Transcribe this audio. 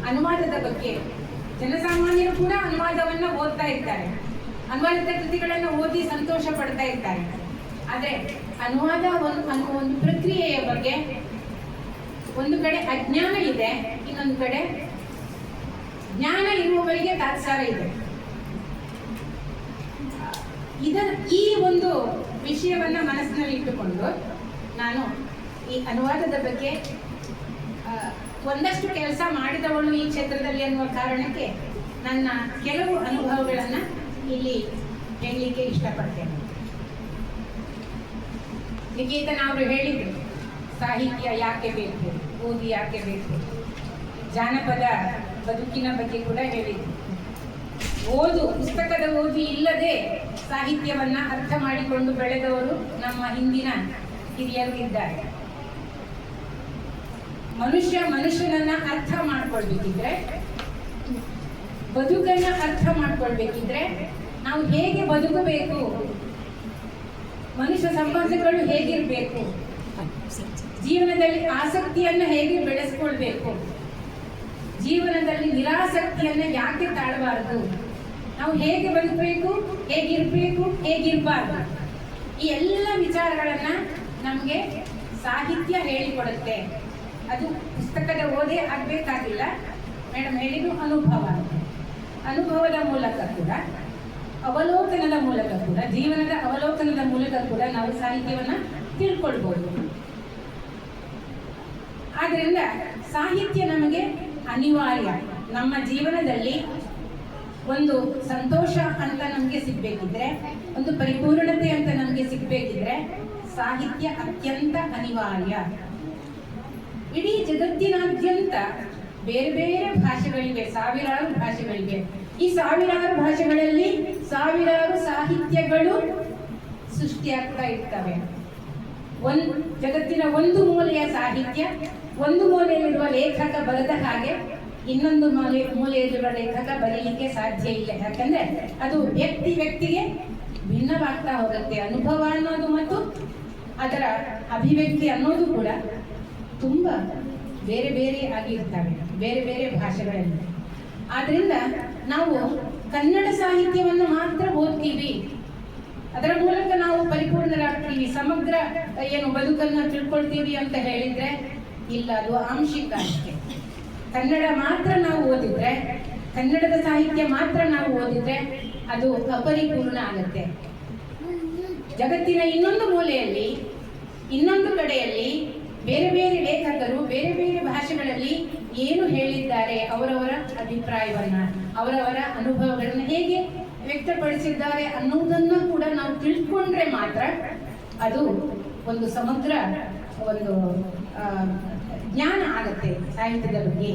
ಅನುವಾದದ ಬಗ್ಗೆ ಜನಸಾಮಾನ್ಯರು ಕೂಡ ಅನುವಾದವನ್ನ ಓದ್ತಾ ಇರ್ತಾರೆ, ಅನುವಾದದ ಕೃತಿಗಳನ್ನು ಓದಿ ಸಂತೋಷ ಪಡ್ತಾ ಇರ್ತಾರೆ. ಆದರೆ ಅನುವಾದ ಒಂದು ಪ್ರಕ್ರಿಯೆಯ ಬಗ್ಗೆ ಒಂದು ಕಡೆ ಅಜ್ಞಾನ ಇದೆ, ಇನ್ನೊಂದು ಕಡೆ ಜ್ಞಾನ ಇರುವವರಿಗೆ ತಾತ್ಸಾರ ಇದೆ. ಈ ಒಂದು ವಿಷಯವನ್ನ ಮನಸ್ಸಿನಲ್ಲಿ ಇಟ್ಟುಕೊಂಡು ನಾನು ಈ ಅನುವಾದದ ಬಗ್ಗೆ ಒಂದಷ್ಟು ಕೆಲಸ ಮಾಡಿದವಳು ಈ ಕ್ಷೇತ್ರದಲ್ಲಿ ಅನ್ನುವ ಕಾರಣಕ್ಕೆ ನನ್ನ ಕೆಲವು ಅನುಭವಗಳನ್ನ ಇಲ್ಲಿ ಹೇಳಲಿಕ್ಕೆ ಇಷ್ಟಪಡ್ತೇನೆ. ನಿಕೇತನ ಅವರು ಹೇಳಿದ್ರು, ಸಾಹಿತ್ಯ ಯಾಕೆ ಬೇಕು, ಓದಿ ಯಾಕೆ ಬೇಕು. ಜಾನಪದ ಬದುಕಿನ ಬಗ್ಗೆ ಕೂಡ ಹೇಳಿದ್ರು. ಪುಸ್ತಕದ ಓದು ಇಲ್ಲದೆ ಸಾಹಿತ್ಯವನ್ನ ಅರ್ಥ ಮಾಡಿಕೊಂಡು ಬೆಳೆದವರು ನಮ್ಮ ಹಿಂದಿನ ಹಿರಿಯರು ಇದ್ದಾರೆ. ಮನುಷ್ಯನನ್ನ ಅರ್ಥ ಮಾಡ್ಕೊಳ್ಬೇಕಿದ್ರೆ, ಬದುಕನ್ನ ಅರ್ಥ ಮಾಡ್ಕೊಳ್ಬೇಕಿದ್ರೆ ನಾವು ಹೇಗೆ ಬದುಕಬೇಕು, ಮನುಷ್ಯ ಸಂಬಂಧಗಳು ಹೇಗಿರ್ಬೇಕು, ಜೀವನದಲ್ಲಿ ಆಸಕ್ತಿಯನ್ನ ಹೇಗೆ ಬೆಳೆಸ್ಕೊಳ್ಬೇಕು, ಜೀವನದಲ್ಲಿ ನಿರಾಸಕ್ತಿಯನ್ನ ಯಾಕೆ ತಾಳಬಾರದು, ನಾವು ಹೇಗೆ ಬದುಕಬೇಕು, ಹೇಗಿರ್ಬೇಕು, ಹೇಗಿರ್ಬಾರ್ದು, ಈ ಎಲ್ಲ ವಿಚಾರಗಳನ್ನ ನಮಗೆ ಸಾಹಿತ್ಯ ಹೇಳಿಕೊಡುತ್ತೆ. ಅದು ಪುಸ್ತಕದ ಓದೇ ಆಗ್ಬೇಕಾಗಿಲ್ಲ. ಮೇಡಮ್ ಹೇಳಿದ್ದು ಅನುಭವದ ಮೂಲಕ ಕೂಡ, ಅವಲೋಕನದ ಮೂಲಕ ಕೂಡ, ಜೀವನದ ಅವಲೋಕನದ ಮೂಲಕ ಕೂಡ ನಾವು ಸಾಹಿತ್ಯವನ್ನ ತಿಳ್ಕೊಳ್ಬಹುದು. ಆದ್ರಿಂದ ಸಾಹಿತ್ಯ ನಮಗೆ ಅನಿವಾರ್ಯ. ನಮ್ಮ ಜೀವನದಲ್ಲಿ ಒಂದು ಸಂತೋಷ ಅಂತ ನಮಗೆ ಸಿಗ್ಬೇಕಿದ್ರೆ, ಒಂದು ಪರಿಪೂರ್ಣತೆ ಅಂತ ನಮಗೆ ಸಿಗ್ಬೇಕಿದ್ರೆ ಸಾಹಿತ್ಯ ಅತ್ಯಂತ ಅನಿವಾರ್ಯ. ಇಡೀ ಜಗತ್ತಿನಾದ್ಯಂತ ಬೇರೆ ಬೇರೆ ಭಾಷೆಗಳಿವೆ, ಸಾವಿರಾರು ಭಾಷೆಗಳಿವೆ. ಈ ಸಾವಿರಾರು ಭಾಷೆಗಳಲ್ಲಿ ಸಾವಿರಾರು ಸಾಹಿತ್ಯಗಳು ಸೃಷ್ಟಿಯಾಗ್ತಾ ಇರ್ತವೆ. ಜಗತ್ತಿನ ಒಂದು ಮೂಲೆಯ ಸಾಹಿತ್ಯ, ಒಂದು ಮೂಲೆಯಲ್ಲಿರುವ ಲೇಖಕ ಬರೆದ ಹಾಗೆ ಇನ್ನೊಂದು ಮೂಲೆಯಲ್ಲಿರುವ ಲೇಖಕ ಬರೀಲಿಕ್ಕೆ ಸಾಧ್ಯ ಇಲ್ಲ. ಯಾಕಂದ್ರೆ ಅದು ವ್ಯಕ್ತಿಗೆ ಭಿನ್ನವಾಗ್ತಾ ಹೋಗುತ್ತೆ. ಅನುಭವ ಅನ್ನೋದು ಮತ್ತು ಅದರ ಅಭಿವ್ಯಕ್ತಿ ಅನ್ನೋದು ಕೂಡ ತುಂಬಾ ಬೇರೆ ಬೇರೆ ಆಗಿರ್ತವೆ ಬೇರೆ ಬೇರೆ ಭಾಷೆಗಳಲ್ಲಿ. ಆದ್ರಿಂದ ನಾವು ಕನ್ನಡ ಸಾಹಿತ್ಯವನ್ನು ಮಾತ್ರ ಓದ್ತೀವಿ, ಅದರ ಮೂಲಕ ನಾವು ಪರಿಪೂರ್ಣರಾಗ್ತೀವಿ, ಸಮಗ್ರ ಬದುಕನ್ನು ತಿಳ್ಕೊಳ್ತೀವಿ ಅಂತ ಹೇಳಿದ್ರೆ ಇಲ್ಲ, ಅದು ಆಂಶಿಕ ಅಷ್ಟೇ. ಕನ್ನಡ ಮಾತ್ರ ನಾವು ಓದಿದ್ರೆ, ಕನ್ನಡದ ಸಾಹಿತ್ಯ ಮಾತ್ರ ನಾವು ಓದಿದ್ರೆ ಅದು ಅಪರಿಪೂರ್ಣ ಆಗುತ್ತೆ. ಜಗತ್ತಿನ ಇನ್ನೊಂದು ಮೂಲೆಯಲ್ಲಿ, ಇನ್ನೊಂದು ಕಡೆಯಲ್ಲಿ ಬೇರೆ ಬೇರೆ ಲೇಖಕರು ಬೇರೆ ಬೇರೆ ಭಾಷೆಗಳಲ್ಲಿ ಏನು ಹೇಳಿದ್ದಾರೆ, ಅವರವರ ಅಭಿಪ್ರಾಯವನ್ನ, ಅವರವರ ಅನುಭವಗಳನ್ನ ಹೇಗೆ ವ್ಯಕ್ತಪಡಿಸಿದ್ದಾರೆ ಅನ್ನುವುದನ್ನು ಕೂಡ ನಾವು ತಿಳ್ಕೊಂಡ್ರೆ ಮಾತ್ರ ಅದು ಒಂದು ಸಮಗ್ರ ಒಂದು ಜ್ಞಾನ ಆಗತ್ತೆ ಸಾಹಿತ್ಯದ ಬಗ್ಗೆ.